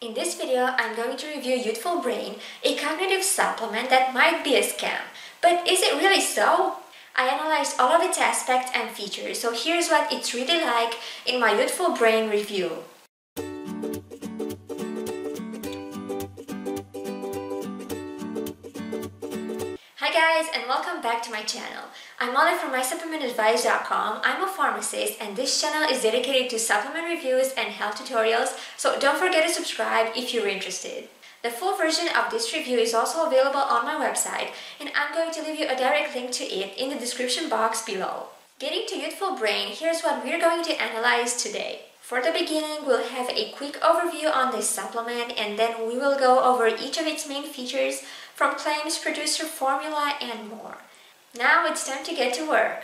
In this video, I'm going to review Youthful Brain, a cognitive supplement that might be a scam. But is it really so? I analyzed all of its aspects and features, so here's what it's really like in my Youthful Brain review. Hi guys, and welcome back to my channel. I'm Molly from MySupplementAdvice.com. I'm a pharmacist and this channel is dedicated to supplement reviews and health tutorials, so don't forget to subscribe if you're interested. The full version of this review is also available on my website, and I'm going to leave you a direct link to it in the description box below. Getting to Youthful Brain, here's what we're going to analyze today. For the beginning, we'll have a quick overview on this supplement, and then we will go over each of its main features, from claims, producer, formula, and more. Now it's time to get to work.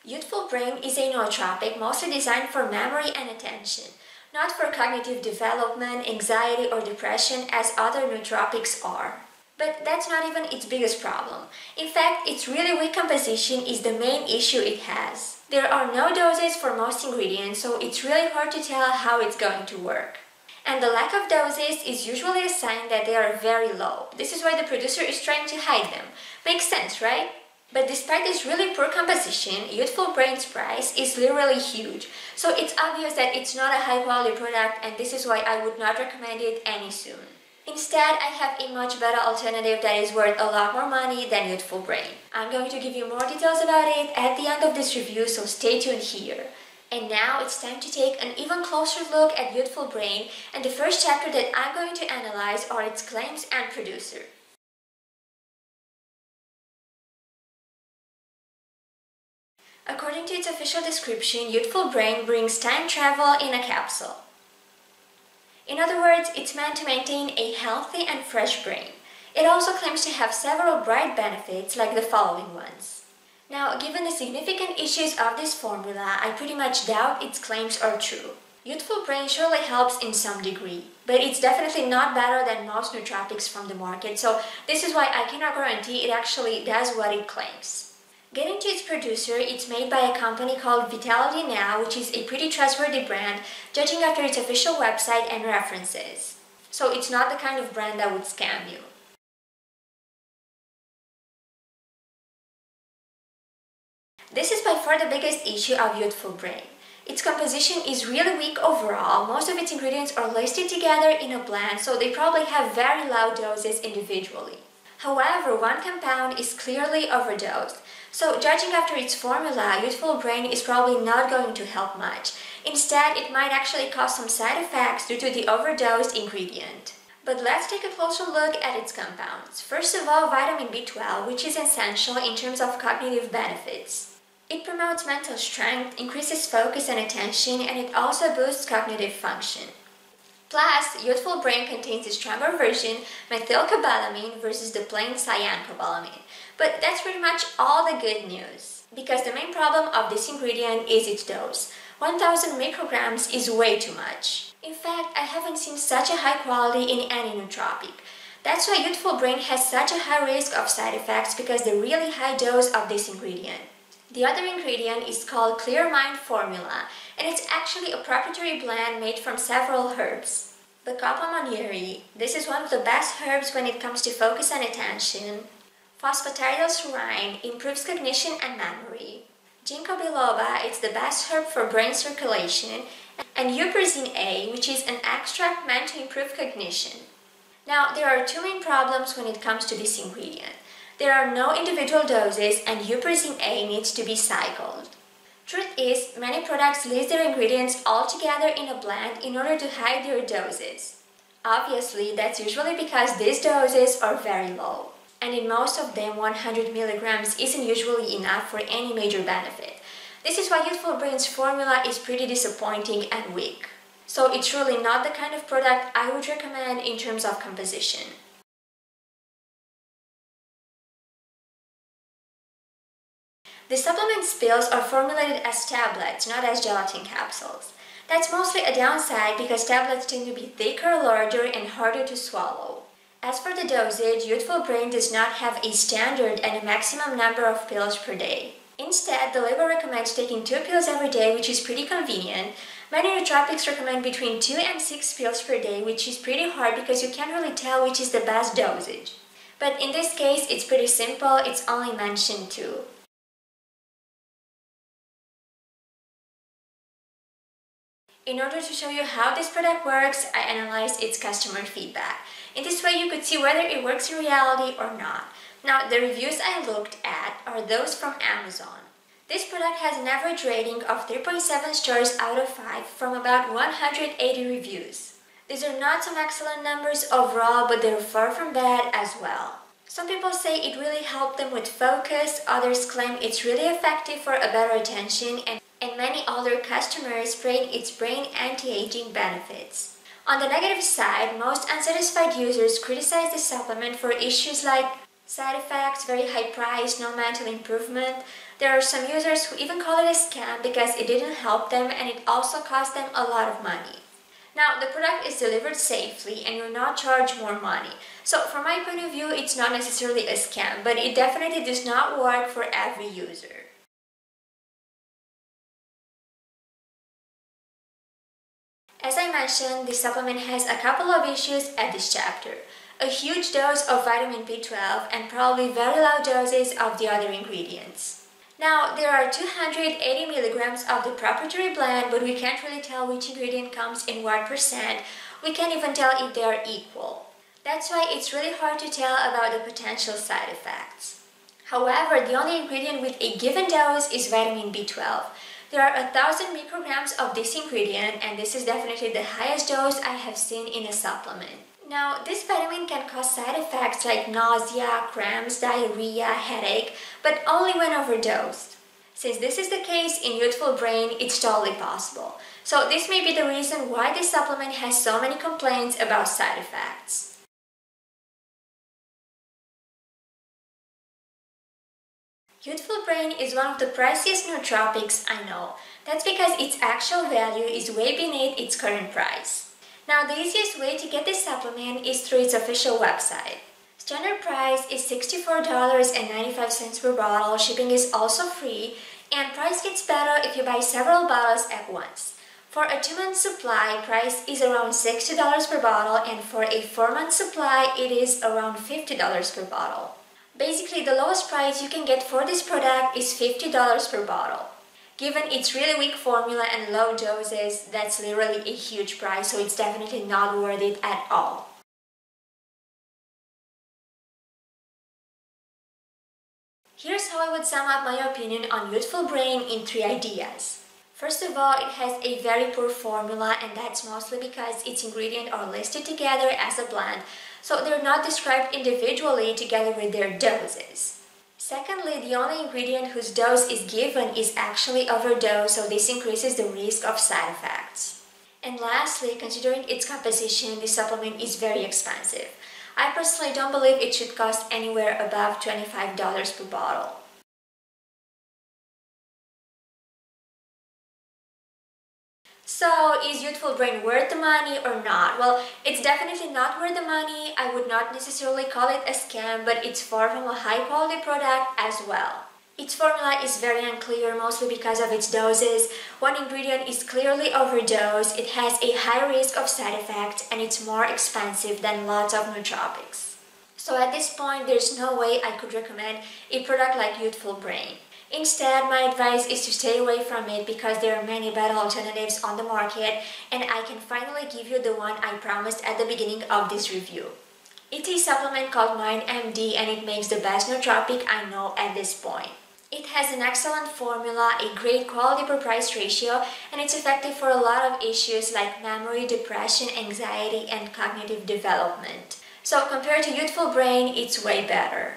Youthful Brain is a nootropic mostly designed for memory and attention, not for cognitive development, anxiety, or depression as other nootropics are. But that's not even its biggest problem. In fact, its really weak composition is the main issue it has. There are no doses for most ingredients, so it's really hard to tell how it's going to work. And the lack of doses is usually a sign that they are very low. This is why the producer is trying to hide them. Makes sense, right? But despite this really poor composition, Youthful Brain's price is literally huge. So it's obvious that it's not a high-quality product, and this is why I would not recommend it any soon. Instead, I have a much better alternative that is worth a lot more money than Youthful Brain. I'm going to give you more details about it at the end of this review, so stay tuned here. And now it's time to take an even closer look at Youthful Brain, and the first chapter that I'm going to analyze are its claims and producer. According to its official description, Youthful Brain brings time travel in a capsule. In other words, it's meant to maintain a healthy and fresh brain. It also claims to have several bright benefits like the following ones. Now, given the significant issues of this formula, I pretty much doubt its claims are true. Youthful Brain surely helps in some degree, but it's definitely not better than most nootropics from the market, so this is why I cannot guarantee it actually does what it claims. Getting to its producer, it's made by a company called Vitality Now, which is a pretty trustworthy brand, judging after its official website and references. So it's not the kind of brand that would scam you. This is by far the biggest issue of Youthful Brain. Its composition is really weak overall. Most of its ingredients are listed together in a blend, so they probably have very low doses individually. However, one compound is clearly overdosed. So, judging after its formula, Youthful Brain is probably not going to help much. Instead, it might actually cause some side effects due to the overdosed ingredient. But let's take a closer look at its compounds. First of all, vitamin B12, which is essential in terms of cognitive benefits. It promotes mental strength, increases focus and attention, and it also boosts cognitive function. Plus, Youthful Brain contains a stronger version, methylcobalamin, versus the plain cyanocobalamin. But that's pretty much all the good news. Because the main problem of this ingredient is its dose. 1000 micrograms is way too much. In fact, I haven't seen such a high quality in any nootropic. That's why Youthful Brain has such a high risk of side effects, because the really high dose of this ingredient. The other ingredient is called Clear Mind Formula, and it's actually a proprietary blend made from several herbs. Bacopa monnieri, this is one of the best herbs when it comes to focus and attention. Phosphatidylserine improves cognition and memory. Ginkgo biloba, it's the best herb for brain circulation. And Huperzine A, which is an extract meant to improve cognition. Now, there are two main problems when it comes to this ingredient. There are no individual doses, and Huperzine A needs to be cycled. Truth is, many products list their ingredients all together in a blend in order to hide their doses. Obviously, that's usually because these doses are very low. And in most of them, 100 milligrams isn't usually enough for any major benefit. This is why Youthful Brain's formula is pretty disappointing and weak. So it's really not the kind of product I would recommend in terms of composition. The supplement's pills are formulated as tablets, not as gelatin capsules. That's mostly a downside because tablets tend to be thicker, larger, and harder to swallow. As for the dosage, Youthful Brain does not have a standard and a maximum number of pills per day. Instead, the label recommends taking 2 pills every day, which is pretty convenient. Many nootropics recommend between 2 and 6 pills per day, which is pretty hard because you can't really tell which is the best dosage. But in this case, it's pretty simple, it's only mentioned 2. In order to show you how this product works, I analyzed its customer feedback. In this way, you could see whether it works in reality or not. Now, the reviews I looked at are those from Amazon. This product has an average rating of 3.7 stars out of 5 from about 180 reviews. These are not some excellent numbers overall, but they're far from bad as well. Some people say it really helped them with focus, others claim it's really effective for a better attention, and many older customers praise its brain anti-aging benefits. On the negative side, most unsatisfied users criticize the supplement for issues like side effects, very high price, no mental improvement. There are some users who even call it a scam because it didn't help them and it also cost them a lot of money. Now, the product is delivered safely and you're not charged more money. So from my point of view, it's not necessarily a scam, but it definitely does not work for every user. As I mentioned, this supplement has a couple of issues at this chapter. A huge dose of vitamin B12 and probably very low doses of the other ingredients. Now, there are 280 milligrams of the proprietary blend, but we can't really tell which ingredient comes in what percent. We can't even tell if they are equal. That's why it's really hard to tell about the potential side effects. However, the only ingredient with a given dose is vitamin B12. There are 1,000 micrograms of this ingredient, and this is definitely the highest dose I have seen in a supplement. Now, this vitamin can cause side effects like nausea, cramps, diarrhea, headache, but only when overdosed. Since this is the case in Youthful Brain, it's totally possible. So this may be the reason why this supplement has so many complaints about side effects. Youthful Brain is one of the priciest nootropics I know. That's because its actual value is way beneath its current price. Now, the easiest way to get this supplement is through its official website. Standard price is $64.95 per bottle, shipping is also free, and price gets better if you buy several bottles at once. For a 2-month supply, price is around $60 per bottle, and for a 4-month supply, it is around $50 per bottle. Basically, the lowest price you can get for this product is $50 per bottle. Given its really weak formula and low doses, that's literally a huge price, so it's definitely not worth it at all. Here's how I would sum up my opinion on Youthful Brain in 3 ideas. First of all, it has a very poor formula, and that's mostly because its ingredients are listed together as a blend, so they're not described individually together with their doses. Secondly, the only ingredient whose dose is given is actually overdose, so this increases the risk of side effects. And lastly, considering its composition, this supplement is very expensive. I personally don't believe it should cost anywhere above $25 per bottle. So, is Youthful Brain worth the money or not? Well, it's definitely not worth the money. I would not necessarily call it a scam, but it's far from a high-quality product as well. Its formula is very unclear, mostly because of its doses. One ingredient is clearly overdosed, it has a high risk of side effects, and it's more expensive than lots of nootropics. So at this point, there's no way I could recommend a product like Youthful Brain. Instead, my advice is to stay away from it because there are many better alternatives on the market, and I can finally give you the one I promised at the beginning of this review. It's a supplement called MindMD, and it makes the best nootropic I know at this point. It has an excellent formula, a great quality per price ratio, and it's effective for a lot of issues like memory, depression, anxiety, and cognitive development. So compared to Youthful Brain, it's way better.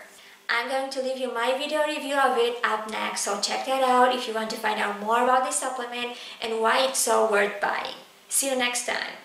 I'm going to leave you my video review of it up next, so check that out if you want to find out more about this supplement and why it's so worth buying. See you next time!